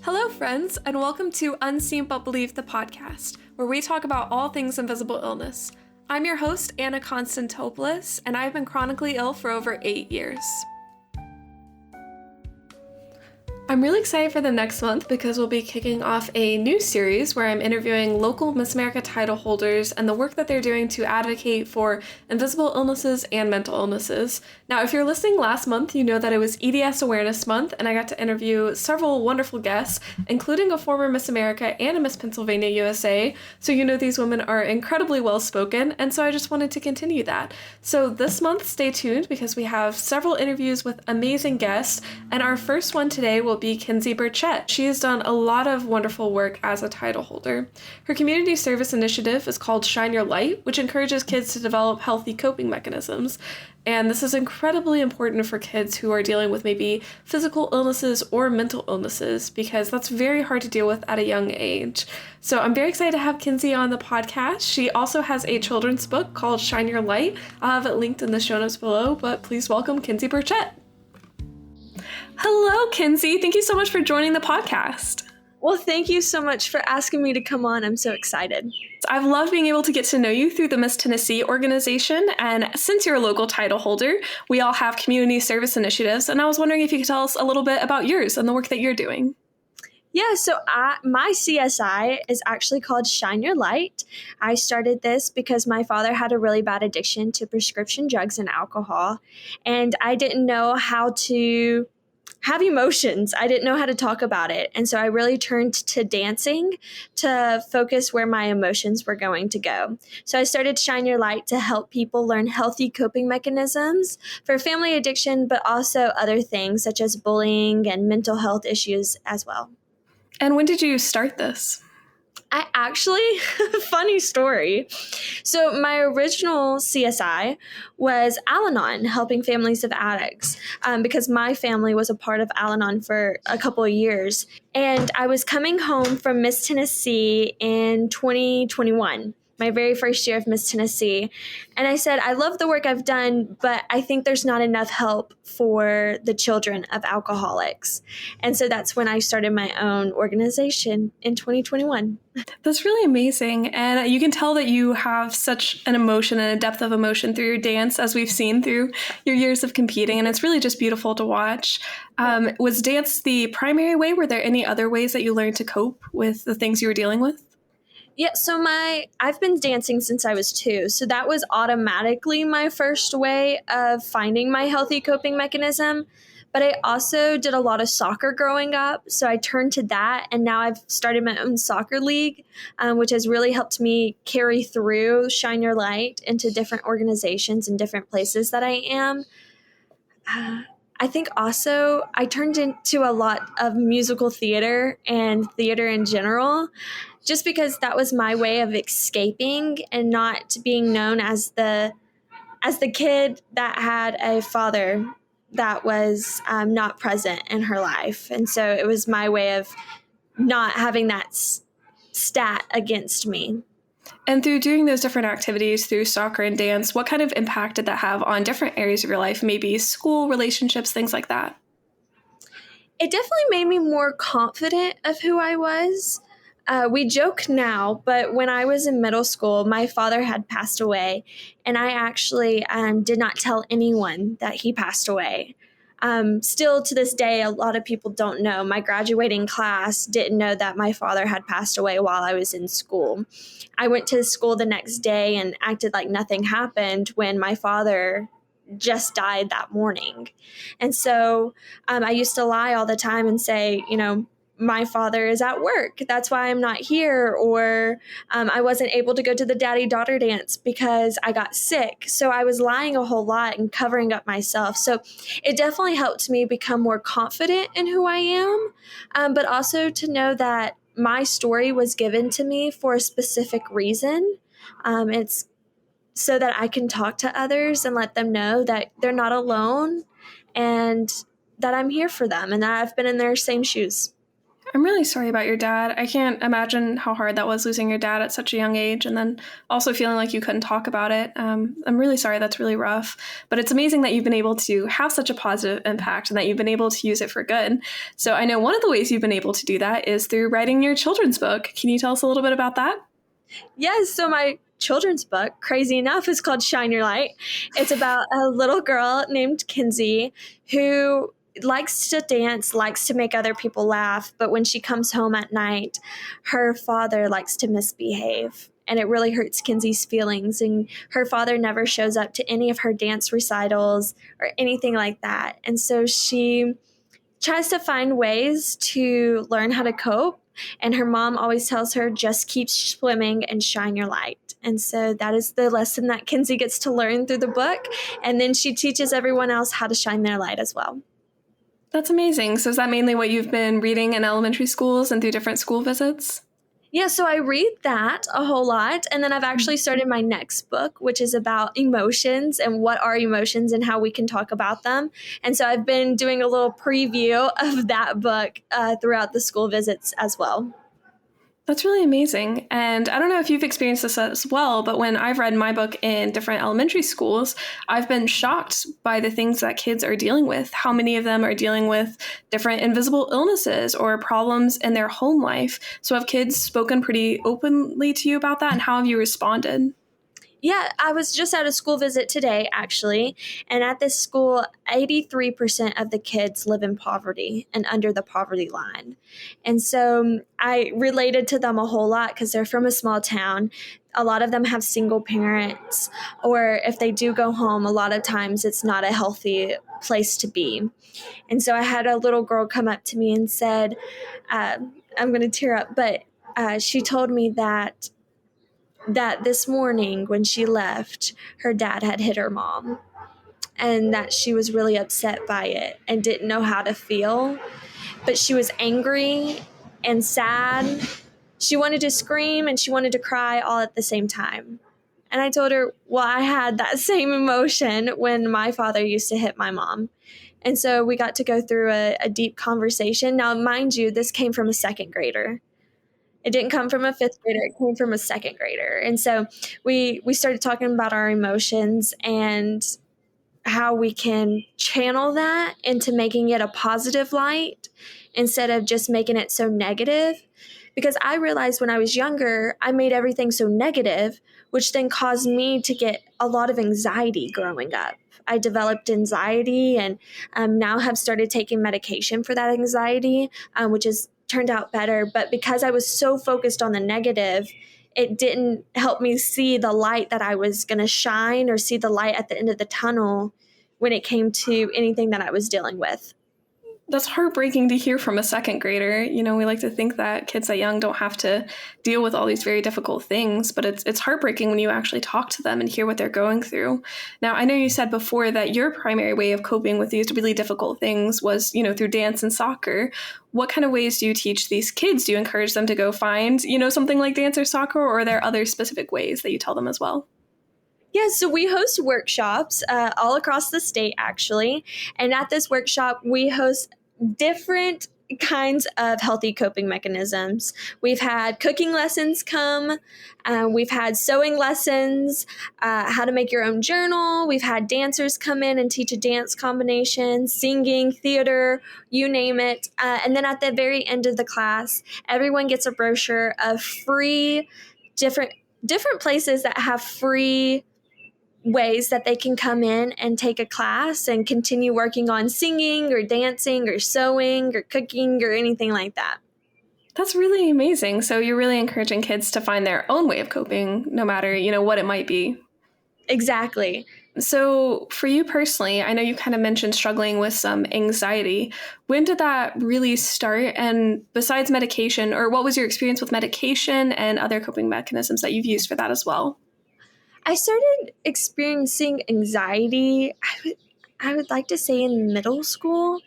Hello, friends, and welcome to Unseen But Believed, the podcast, where we talk about all things invisible illness. I'm your host, Anna Constantopoulos, and I've been chronically ill for over 8 years. I'm really excited for the next month because we'll be kicking off a new series where I'm interviewing local Miss America title holders and the work that they're doing to advocate for invisible illnesses and mental illnesses. Now, if you're listening last month, you know that it was EDS Awareness Month, and I got to interview several wonderful guests, including a former Miss America and a Miss Pennsylvania USA. So you know these women are incredibly well-spoken, and so I just wanted to continue that. So this month, stay tuned because we have several interviews with amazing guests, and our first one today will be Kinsey Burchett. She has done a lot of wonderful work as a title holder. Her community service initiative is called Shine Your Light, which encourages kids to develop healthy coping mechanisms. And this is incredibly important for kids who are dealing with maybe physical illnesses or mental illnesses, because that's very hard to deal with at a young age. So I'm very excited to have Kinsey on the podcast. She also has a children's book called Shine Your Light. I'll have it linked in the show notes below, but please welcome Kinsey Burchett. Hello, Kinsey. Thank you so much for joining the podcast. Well, thank you so much for asking me to come on. I'm so excited. I've loved being able to get to know you through the Miss Tennessee organization. And since you're a local title holder, we all have community service initiatives. And I was wondering if you could tell us a little bit about yours and the work that you're doing. Yeah, so my CSI is actually called Shine Your Light. I started this because my father had a really bad addiction to prescription drugs and alcohol. And I didn't know how to have emotions. I didn't know how to talk about it. And so I really turned to dancing to focus where my emotions were going to go. So I started Shine Your Light to help people learn healthy coping mechanisms for family addiction, but also other things such as bullying and mental health issues as well. And when did you start this? I actually, funny story. So my original CSI was Al-Anon, helping families of addicts, because my family was a part of Al-Anon for a couple of years. And I was coming home from Miss Tennessee in 2021. My very first year of Miss Tennessee. And I said, I love the work I've done, but I think there's not enough help for the children of alcoholics. And so that's when I started my own organization in 2021. That's really amazing. And you can tell that you have such an emotion and a depth of emotion through your dance, as we've seen through your years of competing. And it's really just beautiful to watch. Was dance the primary way? Were there any other ways that you learned to cope with the things you were dealing with? Yeah, so I've been dancing since I was 2, so that was automatically my first way of finding my healthy coping mechanism. But I also did a lot of soccer growing up, so I turned to that, and now I've started my own soccer league, which has really helped me carry through Shine Your Light into different organizations and different places that I am. I think also I turned into a lot of musical theater and theater in general, just because that was my way of escaping and not being known as the kid that had a father that was not present in her life. And so it was my way of not having that stat against me. And through doing those different activities through soccer and dance, what kind of impact did that have on different areas of your life, maybe school, relationships, things like that? It definitely made me more confident of who I was. We joke now, but when I was in middle school, my father had passed away, and I actually did not tell anyone that he passed away. Still to this day, a lot of people don't know. My graduating class didn't know that my father had passed away while I was in school. I went to school the next day and acted like nothing happened when my father just died that morning. And so I used to lie all the time and say, my father is at work. That's why I'm not here. Or I wasn't able to go to the daddy-daughter dance because I got sick. So I was lying a whole lot and covering up myself. So it definitely helped me become more confident in who I am, but also to know that my story was given to me for a specific reason. It's so that I can talk to others and let them know that they're not alone and that I'm here for them and that I've been in their same shoes. I'm really sorry about your dad. I can't imagine how hard that was losing your dad at such a young age and then also feeling like you couldn't talk about it. I'm really sorry. That's really rough. But it's amazing that you've been able to have such a positive impact and that you've been able to use it for good. So I know one of the ways you've been able to do that is through writing your children's book. Can you tell us a little bit about that? Yes, so my children's book, crazy enough, is called Shine Your Light. It's about a little girl named Kinsey who likes to dance, likes to make other people laugh, but when she comes home at night, her father likes to misbehave. And it really hurts Kinsey's feelings. And her father never shows up to any of her dance recitals or anything like that. And so she tries to find ways to learn how to cope. And her mom always tells her, just keep swimming and shine your light. And so that is the lesson that Kinsey gets to learn through the book. And then she teaches everyone else how to shine their light as well. That's amazing. So is that mainly what you've been reading in elementary schools and through different school visits? Yeah, so I read that a whole lot. And then I've actually started my next book, which is about emotions and what are emotions and how we can talk about them. And so I've been doing a little preview of that book throughout the school visits as well. That's really amazing. And I don't know if you've experienced this as well, but when I've read my book in different elementary schools, I've been shocked by the things that kids are dealing with. How many of them are dealing with different invisible illnesses or problems in their home life? So have kids spoken pretty openly to you about that, and how have you responded? Yeah, I was just at a school visit today, actually. And at this school, 83% of the kids live in poverty and under the poverty line. And so I related to them a whole lot because they're from a small town. A lot of them have single parents, or if they do go home, a lot of times it's not a healthy place to be. And so I had a little girl come up to me and said, I'm going to tear up, but she told me that this morning when she left, her dad had hit her mom and that she was really upset by it and didn't know how to feel. But she was angry and sad. She wanted to scream and she wanted to cry all at the same time. And I told her, well, I had that same emotion when my father used to hit my mom. And so we got to go through a deep conversation. Now, mind you, this came from a second grader. It didn't come from a fifth grader. It came from a second grader. And so we started talking about our emotions and how we can channel that into making it a positive light instead of just making it so negative. Because I realized when I was younger, I made everything so negative, which then caused me to get a lot of anxiety growing up. I developed anxiety and now have started taking medication for that anxiety, which has turned out better. But because I was so focused on the negative, it didn't help me see the light that I was going to shine or see the light at the end of the tunnel when it came to anything that I was dealing with. That's heartbreaking to hear from a second grader. You know, we like to think that kids that young don't have to deal with all these very difficult things, but it's heartbreaking when you actually talk to them and hear what they're going through. Now, I know you said before that your primary way of coping with these really difficult things was, you know, through dance and soccer. What kind of ways do you teach these kids? Do you encourage them to go find, you know, something like dance or soccer, or are there other specific ways that you tell them as well? Yeah, so we host workshops all across the state, actually. And at this workshop, we host different kinds of healthy coping mechanisms. We've had cooking lessons come, we've had sewing lessons, how to make your own journal. We've had dancers come in and teach a dance combination, singing, theater, you name it. And then at the very end of the class, everyone gets a brochure of free different places that have free ways that they can come in and take a class and continue working on singing or dancing or sewing or cooking or anything like that. That's really amazing. So you're really encouraging kids to find their own way of coping, no matter, you know, what it might be. Exactly. So for you personally, I know you kind of mentioned struggling with some anxiety. When did that really start? And besides medication, or what was your experience with medication and other coping mechanisms that you've used for that as well? I started experiencing anxiety, I would like to say in middle school.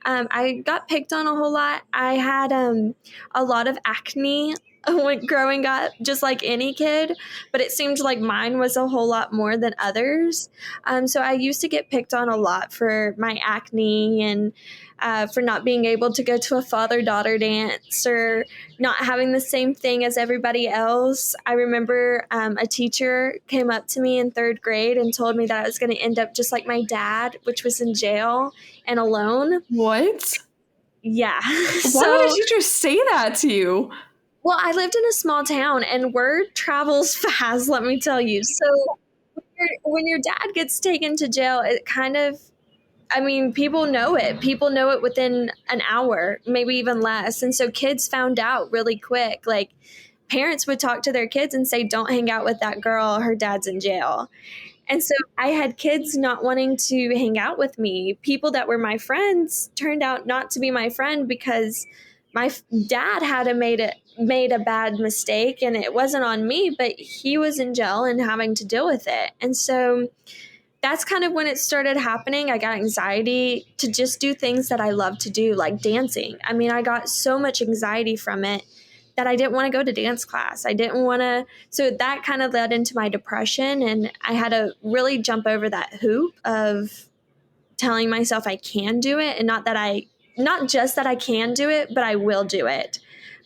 I got picked on a whole lot. I had a lot of acne when growing up, just like any kid, but it seemed like mine was a whole lot more than others. So I used to get picked on a lot for my acne, and for not being able to go to a father-daughter dance or not having the same thing as everybody else. I remember a teacher came up to me in third grade and told me that I was going to end up just like my dad, which was in jail and alone. What? Yeah. Why would a teacher say that to you? Well, I lived in a small town and word travels fast, let me tell you. So when your dad gets taken to jail, it kind of, I mean, people know it. People know it within an hour, maybe even less. And so kids found out really quick. Like parents would talk to their kids and say, don't hang out with that girl. Her dad's in jail. And so I had kids not wanting to hang out with me. People that were my friends turned out not to be my friend because my dad had made a bad mistake, and it wasn't on me, but he was in jail and having to deal with it. And so that's kind of when it started happening. I got anxiety to just do things that I love to do, like dancing. I mean, I got so much anxiety from it that I didn't want to go to dance class. I didn't want to. So that kind of led into my depression. And I had to really jump over that hoop of telling myself I can do it. And not just that I can do it, but I will do it,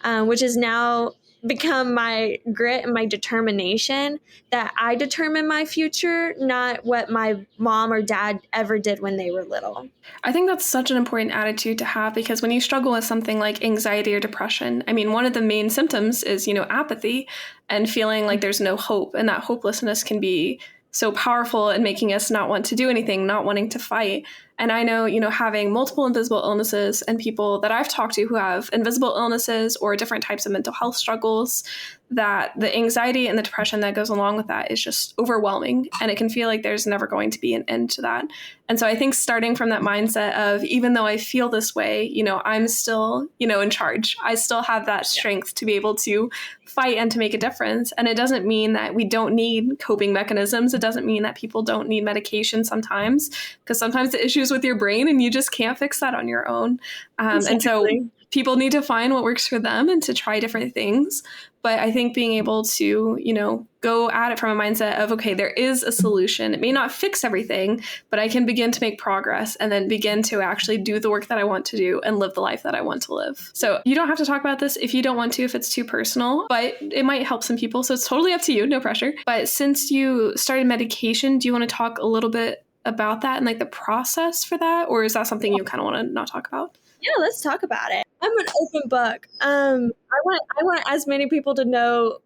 which has now become my grit and my determination that I determine my future, not what my mom or dad ever did when they were little. I think that's such an important attitude to have, because when you struggle with something like anxiety or depression, I mean, one of the main symptoms is, apathy and feeling like there's no hope. And that hopelessness can be so powerful in making us not want to do anything, not wanting to fight. And I know, having multiple invisible illnesses and people that I've talked to who have invisible illnesses or different types of mental health struggles, that the anxiety and the depression that goes along with that is just overwhelming. And it can feel like there's never going to be an end to that. And so I think starting from that mindset of, even though I feel this way, I'm still, in charge. I still have that strength to be able to fight and to make a difference. And it doesn't mean that we don't need coping mechanisms. It doesn't mean that people don't need medication sometimes, because sometimes the issues with your brain and you just can't fix that on your own. Exactly. And so people need to find what works for them and to try different things. But I think being able to, go at it from a mindset of, okay, there is a solution. It may not fix everything, but I can begin to make progress and then begin to actually do the work that I want to do and live the life that I want to live. So you don't have to talk about this if you don't want to, if it's too personal, but it might help some people. So it's totally up to you, no pressure. But since you started medication, do you want to talk a little bit about that and like the process for that? Or is that something you kind of want to not talk about? Yeah, let's talk about it. I'm an open book. I want as many people to know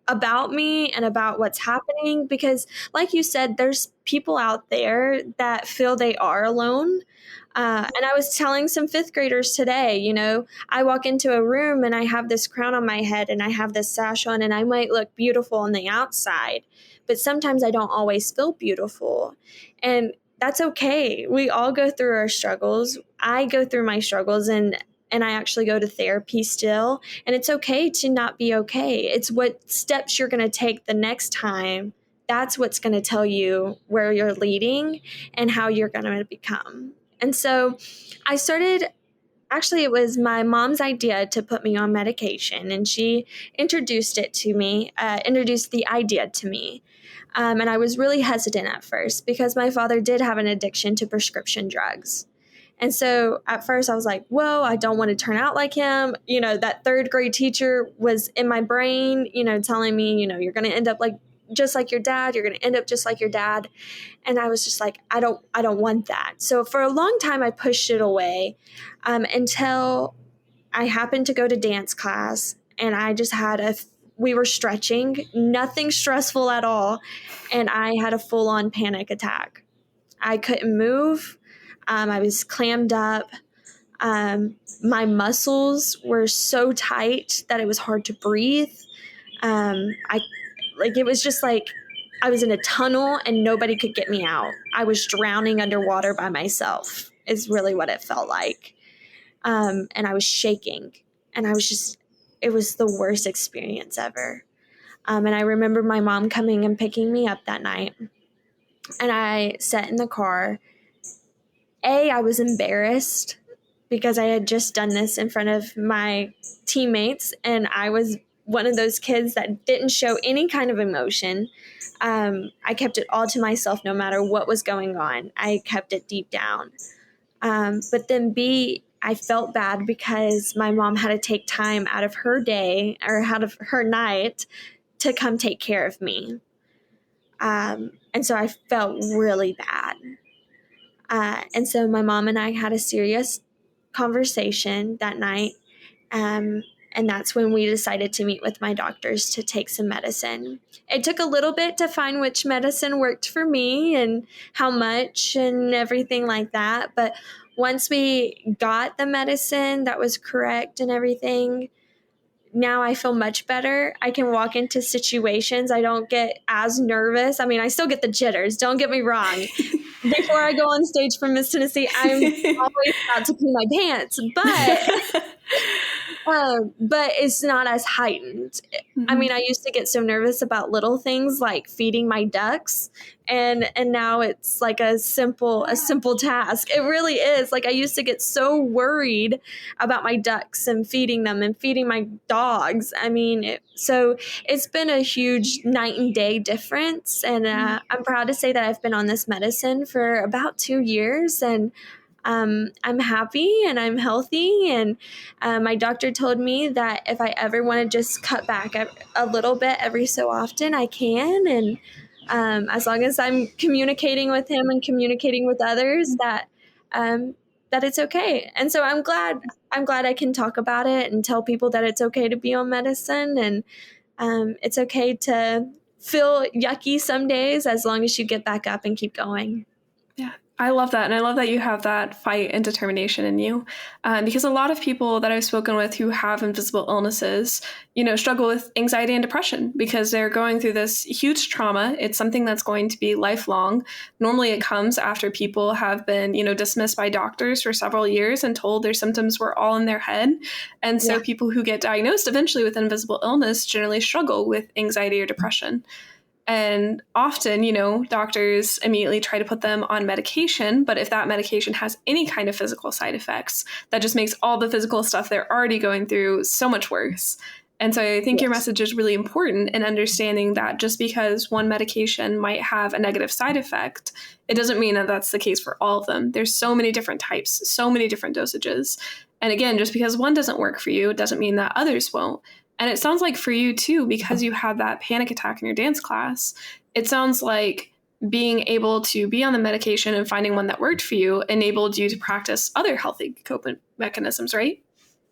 about me and about what's happening, because like you said, there's people out there that feel they are alone. And I was telling some fifth graders today, I walk into a room and I have this crown on my head and I have this sash on, and I might look beautiful on the outside, but sometimes I don't always feel beautiful. And that's okay. We all go through our struggles. I go through my struggles, and I actually go to therapy still. And it's okay to not be okay. It's what steps you're going to take the next time. That's what's going to tell you where you're leading and how you're going to become. And so I started, actually, it was my mom's idea to put me on medication. And she introduced the idea to me. And I was really hesitant at first because my father did have an addiction to prescription drugs. And so at first I was like, whoa, I don't want to turn out like him. That third grade teacher was in my brain, telling me, you're going to end up just like your dad. You're going to end up just like your dad. And I was just like, I don't want that. So for a long time, I pushed it away until I happened to go to dance class, and I just had we were stretching, nothing stressful at all. And I had a full on panic attack. I couldn't move. I was clammed up. My muscles were so tight that it was hard to breathe. It was just like I was in a tunnel and nobody could get me out. I was drowning underwater by myself is really what it felt like. And I was shaking, and it was the worst experience ever. And I remember my mom coming and picking me up that night, and I sat in the car. I was embarrassed because I had just done this in front of my teammates, and I was one of those kids that didn't show any kind of emotion. I kept it all to myself no matter what was going on. I kept it deep down. But then B, I felt bad because my mom had to take time out of her day or out of her night to come take care of me. And so I felt really bad. And so my mom and I had a serious conversation that night. Um, and that's when we decided to meet with my doctors to take some medicine. It took a little bit to find which medicine worked for me and how much and everything like that. But once we got the medicine that was correct and everything, now I feel much better. I can walk into situations. I don't get as nervous. I mean, I still get the jitters. Don't get me wrong. Before I go on stage for Miss Tennessee, I'm always about to pee my pants, but it's not as heightened. Mm-hmm. I mean, I used to get so nervous about little things like feeding my ducks, and now it's like a simple task. It really is. Like I used to get so worried about my ducks and feeding them and feeding my dogs. I mean, so it's been a huge night and day difference, and I'm proud to say that I've been on this medicine for about 2 years, and I'm happy and I'm healthy. And my doctor told me that if I ever want to just cut back a little bit every so often, I can. And as long as I'm communicating with him and communicating with others, that it's okay. And so I'm glad I can talk about it and tell people that it's okay to be on medicine, and it's okay to feel yucky some days as long as you get back up and keep going. Yeah, I love that. And I love that you have that fight and determination in you. Because a lot of people that I've spoken with who have invisible illnesses, struggle with anxiety and depression because they're going through this huge trauma. It's something that's going to be lifelong. Normally it comes after people have been, dismissed by doctors for several years and told their symptoms were all in their head. And so people who get diagnosed eventually with invisible illness generally struggle with anxiety or depression. And often, doctors immediately try to put them on medication. But if that medication has any kind of physical side effects, that just makes all the physical stuff they're already going through so much worse. And so I think your message is really important in understanding that just because one medication might have a negative side effect, it doesn't mean that that's the case for all of them. There's so many different types, so many different dosages. And again, just because one doesn't work for you, it doesn't mean that others won't. And it sounds like for you too, because you had that panic attack in your dance class, it sounds like being able to be on the medication and finding one that worked for you enabled you to practice other healthy coping mechanisms, right?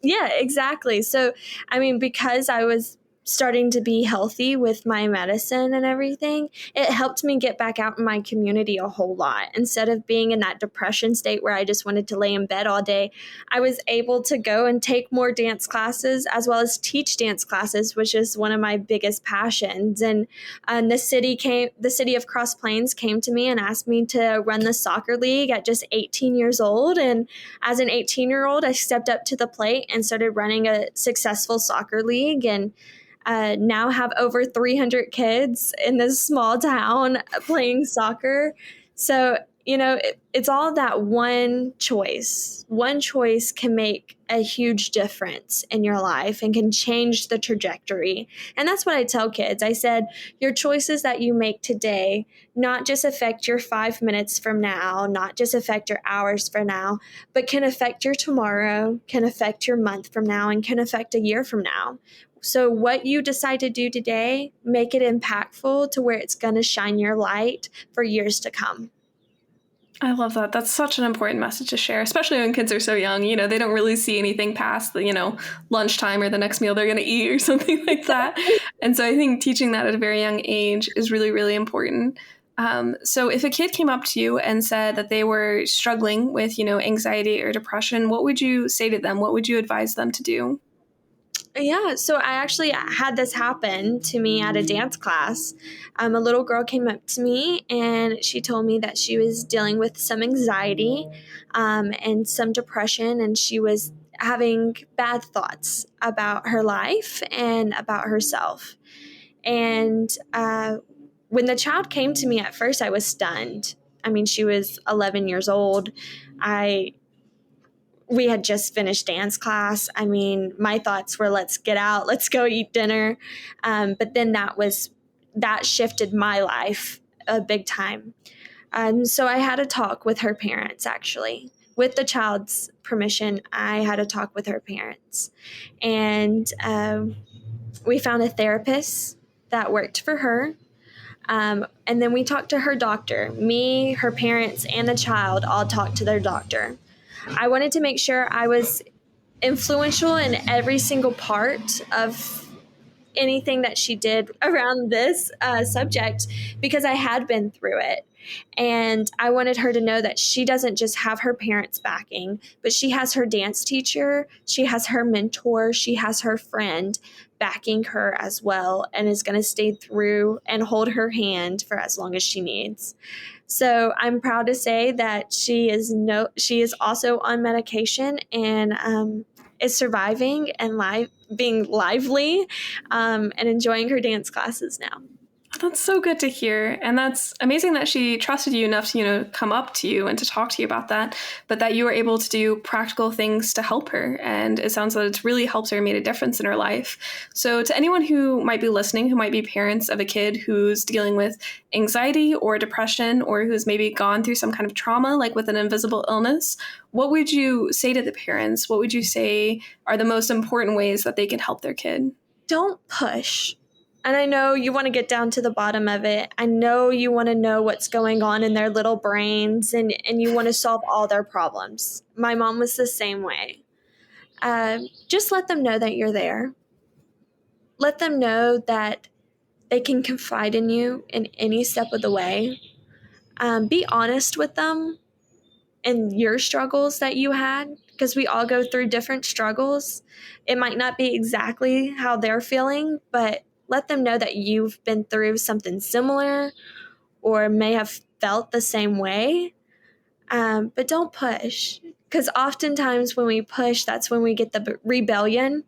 Yeah, exactly. So, I mean, because I was starting to be healthy with my medicine and everything, it helped me get back out in my community a whole lot. Instead of being in that depression state where I just wanted to lay in bed all day, I was able to go and take more dance classes as well as teach dance classes, which is one of my biggest passions. And the city of Cross Plains came to me and asked me to run the soccer league at just 18 years old. And as an 18-year-old, I stepped up to the plate and started running a successful soccer league, and now have over 300 kids in this small town playing soccer. So, it's all that one choice. One choice can make a huge difference in your life and can change the trajectory. And that's what I tell kids. I said, your choices that you make today not just affect your 5 minutes from now, not just affect your hours from now, but can affect your tomorrow, can affect your month from now, and can affect a year from now. So what you decide to do today, make it impactful to where it's going to shine your light for years to come. I love that. That's such an important message to share, especially when kids are so young. They don't really see anything past the, lunchtime or the next meal they're going to eat or something like that. And so I think teaching that at a very young age is really, really important. So if a kid came up to you and said that they were struggling with, anxiety or depression, what would you say to them? What would you advise them to do? Yeah, so I actually had this happen to me at a dance class. A little girl came up to me and she told me that she was dealing with some anxiety and some depression, and she was having bad thoughts about her life and about herself. And when the child came to me at first, I was stunned. I mean, she was 11 years old. We had just finished dance class. I mean, my thoughts were, let's get out, let's go eat dinner. But then that shifted my life a big time. So I had a talk with her parents, actually, with the child's permission, I had a talk with her parents. And we found a therapist that worked for her. And then we talked to her doctor. Me, her parents, and the child all talked to their doctor. I wanted to make sure I was influential in every single part of anything that she did around this subject, because I had been through it. And I wanted her to know that she doesn't just have her parents backing, but she has her dance teacher, she has her mentor, she has her friend backing her as well, and is going to stay through and hold her hand for as long as she needs. So I'm proud to say that she is also on medication and is surviving and being lively and enjoying her dance classes now. That's so good to hear. And that's amazing that she trusted you enough to, come up to you and to talk to you about that, but that you were able to do practical things to help her. And it sounds like it's really helped her and made a difference in her life. So to anyone who might be listening, who might be parents of a kid who's dealing with anxiety or depression, or who's maybe gone through some kind of trauma, like with an invisible illness, what would you say to the parents? What would you say are the most important ways that they can help their kid? Don't push. And I know you want to get down to the bottom of it. I know you want to know what's going on in their little brains, and you want to solve all their problems. My mom was the same way. Just let them know that you're there. Let them know that they can confide in you in any step of the way. Be honest with them and your struggles that you had, because we all go through different struggles. It might not be exactly how they're feeling, but let them know that you've been through something similar or may have felt the same way. But don't push, because oftentimes when we push, that's when we get the rebellion.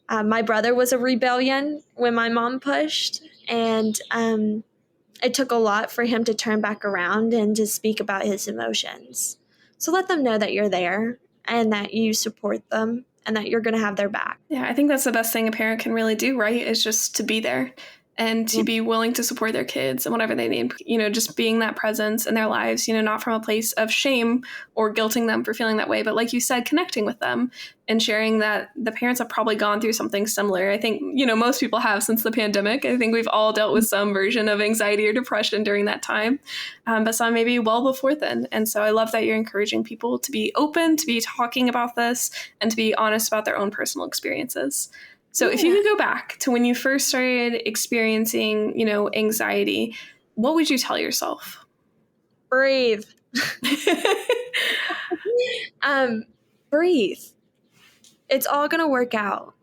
My brother was a rebellion when my mom pushed, and it took a lot for him to turn back around and to speak about his emotions. So let them know that you're there and that you support them and that you're going to have their back. Yeah, I think that's the best thing a parent can really do, right? Is just to be there and to be willing to support their kids and whatever they need, just being that presence in their lives, not from a place of shame or guilting them for feeling that way, but like you said, connecting with them and sharing that the parents have probably gone through something similar. I think, most people have since the pandemic. I think we've all dealt with some version of anxiety or depression during that time, but some maybe well before then. And so I love that you're encouraging people to be open, to be talking about this, and to be honest about their own personal experiences. So if you could go back to when you first started experiencing, anxiety, what would you tell yourself? Breathe. Breathe. It's all going to work out.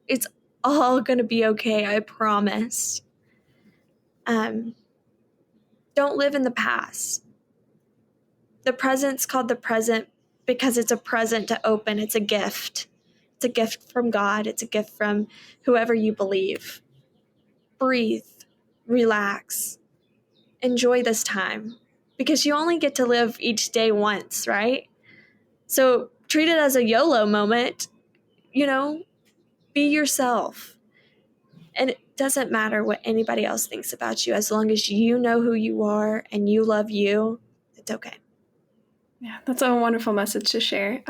It's all going to be okay, I promise. Don't live in the past. The present's called the present because it's a present to open. It's a gift. It's a gift from God. It's a gift from whoever you believe. Breathe, relax, enjoy this time, because you only get to live each day once, right? So treat it as a YOLO moment, be yourself. And it doesn't matter what anybody else thinks about you. As long as you know who you are and you love you, it's okay. Yeah, that's a wonderful message to share.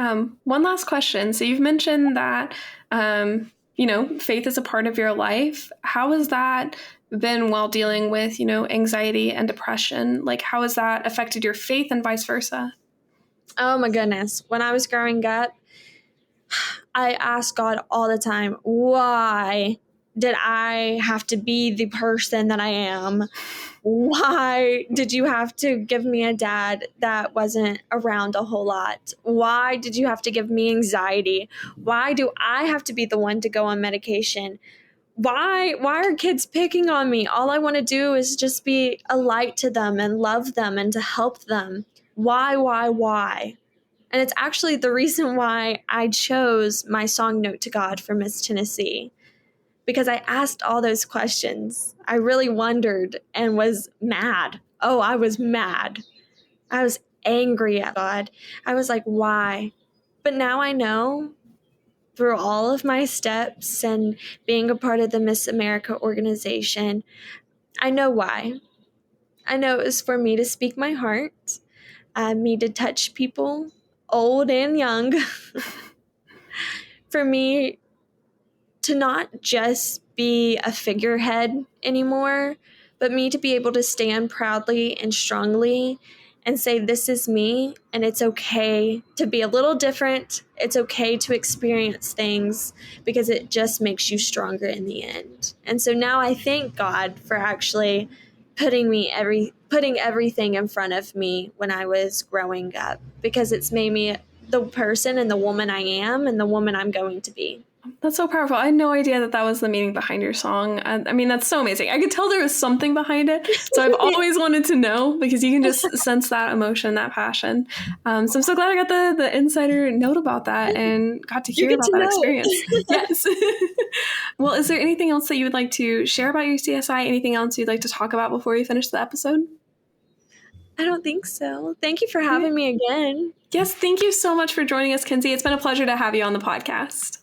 One last question. So you've mentioned that, faith is a part of your life. How has that been while dealing with, anxiety and depression? Like, how has that affected your faith and vice versa? Oh my goodness. When I was growing up, I asked God all the time, why did I have to be the person that I am? Why did you have to give me a dad that wasn't around a whole lot? Why did you have to give me anxiety? Why do I have to be the one to go on medication? Why are kids picking on me? All I want to do is just be a light to them and love them and to help them. Why? And it's actually the reason why I chose my song Note to God for Miss Tennessee, because I asked all those questions. I really wondered and was mad. Oh, I was mad. I was angry at God. I was like, why? But now I know, through all of my steps and being a part of the Miss America organization, I know why. I know it was for me to speak my heart, me to touch people, old and young, for me to not just be a figurehead anymore, but me to be able to stand proudly and strongly and say, this is me, and it's okay to be a little different. It's okay to experience things because it just makes you stronger in the end. And so now I thank God for actually putting everything in front of me when I was growing up, because it's made me the person and the woman I am and the woman I'm going to be. That's so powerful. I had no idea that that was the meaning behind your song. I mean, that's so amazing. I could tell there was something behind it. So I've always wanted to know, because you can just sense that emotion, that passion. So I'm so glad I got the insider note about that and got to hear about that experience. Yes. Well, is there anything else that you would like to share about your CSI? Anything else you'd like to talk about before we finish the episode? I don't think so. Thank you for having me again. Yes, thank you so much for joining us, Kinsey. It's been a pleasure to have you on the podcast.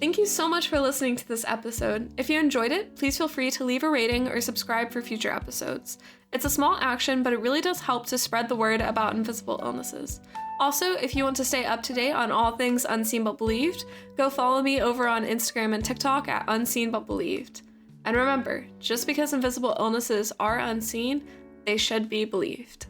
Thank you so much for listening to this episode. If you enjoyed it, please feel free to leave a rating or subscribe for future episodes. It's a small action, but it really does help to spread the word about invisible illnesses. Also, if you want to stay up to date on all things Unseen But Believed, go follow me over on Instagram and TikTok at Unseen But Believed. And remember, just because invisible illnesses are unseen, they should be believed.